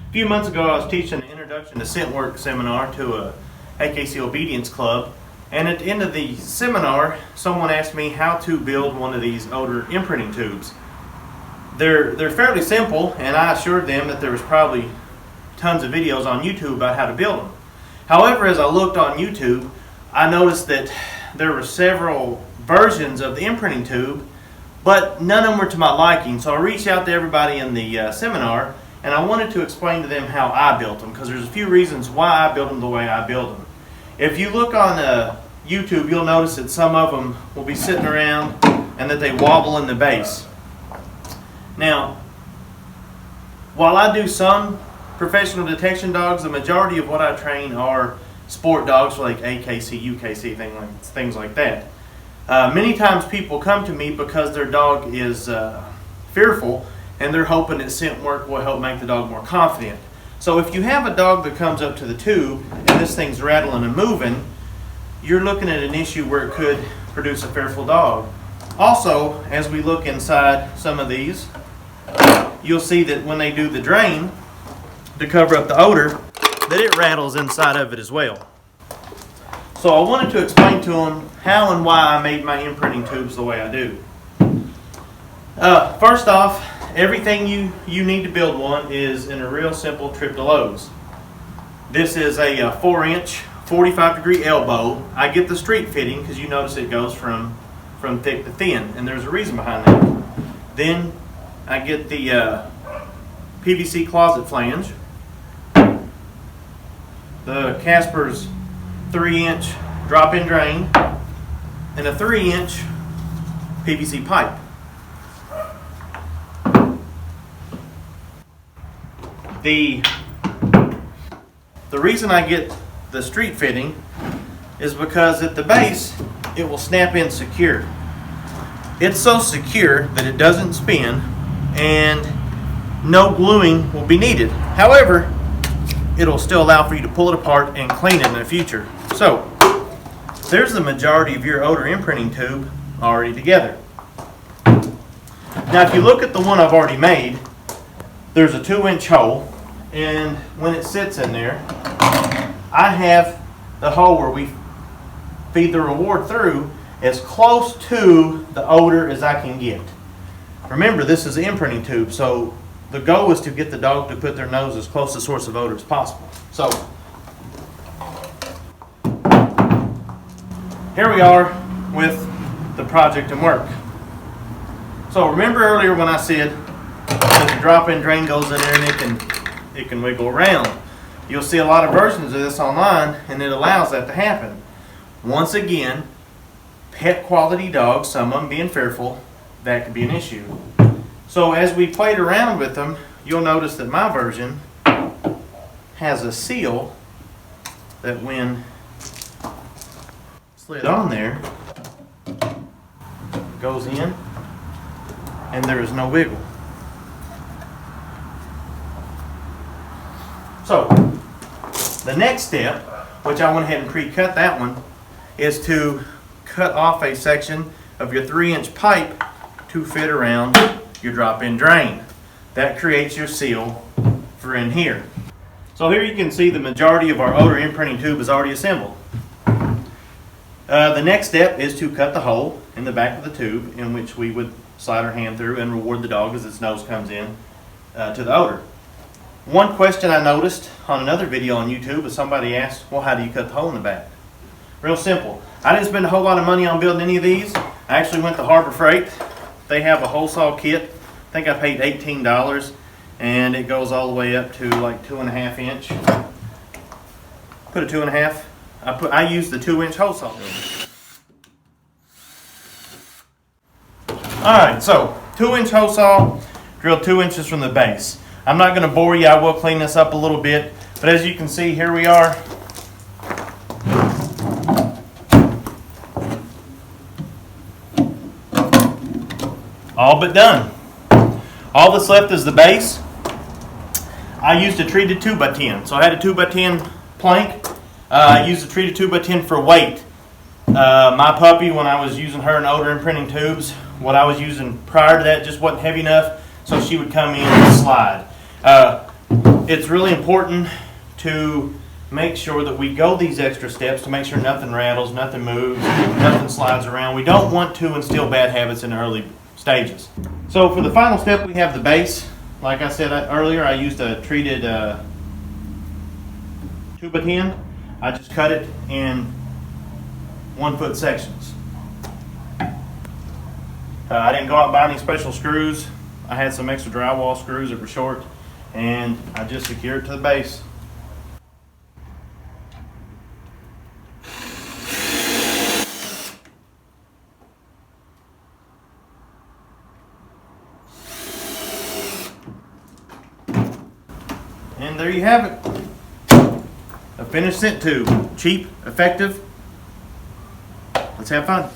A few months ago, I was teaching an Introduction to Scent Work seminar to a AKC Obedience Club, and at the end of the seminar, someone asked me how to build one of these odor imprinting tubes. They're fairly simple, and I assured them that there was probably tons of videos on YouTube about how to build them. However, as I looked on YouTube, I noticed that there were several versions of the imprinting tube, but none of them were to my liking. So I reached out to everybody in the seminar, and I wanted to explain to them how I built them, because there's a few reasons why I built them the way I build them. If you look on YouTube, you'll notice that some of them will be sitting around and that they wobble in the base. Now, while I do some professional detection dogs, the majority of what I train are sport dogs like AKC, UKC, things like that. Many times people come to me because their dog is fearful, and they're hoping that scent work will help make the dog more confident. So if you have a dog that comes up to the tube and this thing's rattling and moving, you're looking at an issue where it could produce a fearful dog. Also, as we look inside some of these, you'll see that when they do the drain to cover up the odor, that it rattles inside of it as well. So I wanted to explain to them how and why I made my imprinting tubes the way I do. First off, everything you need to build one is in a real simple trip to Lowe's. This is a 4-inch, 45-degree elbow. I get the street fitting because you notice it goes from thick to thin, and there's a reason behind that. Then I get the PVC closet flange, the Casper's 3-inch drop-in drain, and a 3-inch PVC pipe. The reason I get the street fitting is because at the base it will snap in secure. It's so secure that it doesn't spin and no gluing will be needed. However, it'll still allow for you to pull it apart and clean it in the future. So there's the majority of your odor imprinting tube already together. Now if you look at the one I've already made, there's a 2-inch hole, and when it sits in there, I have the hole where we feed the reward through as close to the odor as I can get. Remember, this is an imprinting tube, so the goal is to get the dog to put their nose as close to the source of odor as possible. So here we are with the project and work. So remember earlier when I said that the drop-in drain goes in there and it can wiggle around. You'll see a lot of versions of this online, and it allows that to happen. Once again, pet quality dogs, some of them being fearful, that could be an issue. So as we played around with them, you'll notice that my version has a seal that when slid on there, goes in and there is no wiggle. So the next step, which I went ahead and pre-cut that one, is to cut off a section of your 3-inch pipe to fit around your drop-in drain. That creates your seal for in here. So here you can see the majority of our odor imprinting tube is already assembled. The next step is to cut the hole in the back of the tube in which we would slide our hand through and reward the dog as its nose comes in to the odor. One question I noticed on another video on YouTube is somebody asked, well, how do you cut the hole in the back? Real simple. I didn't spend a whole lot of money on building any of these. I actually went to Harbor Freight. They have a hole saw kit. I think I paid $18, and it goes all the way up to like 2.5 inch. Put a 2.5. I used the 2-inch hole saw. Alright, so 2-inch hole saw, drilled 2 inches from the base. I'm not going to bore you, I will clean this up a little bit, but as you can see, here we are. All but done. All that's left is the base. I used a treated 2x10, so I had a 2x10 plank. I used a treated 2x10 for weight. My puppy, when I was using her in odor imprinting tubes, what I was using prior to that just wasn't heavy enough, so she would come in and slide. It's really important to make sure that we go these extra steps to make sure nothing rattles, nothing moves, nothing slides around. We don't want to instill bad habits in the early stages. So for the final step, we have the base. Like I said earlier, I used a treated 2x10. I just cut it in 1 foot sections. I didn't go out and buy any special screws. I had some extra drywall screws that were short, and I just secured it to the base. And there you have it. A finished scent tube. Cheap, effective. Let's have fun.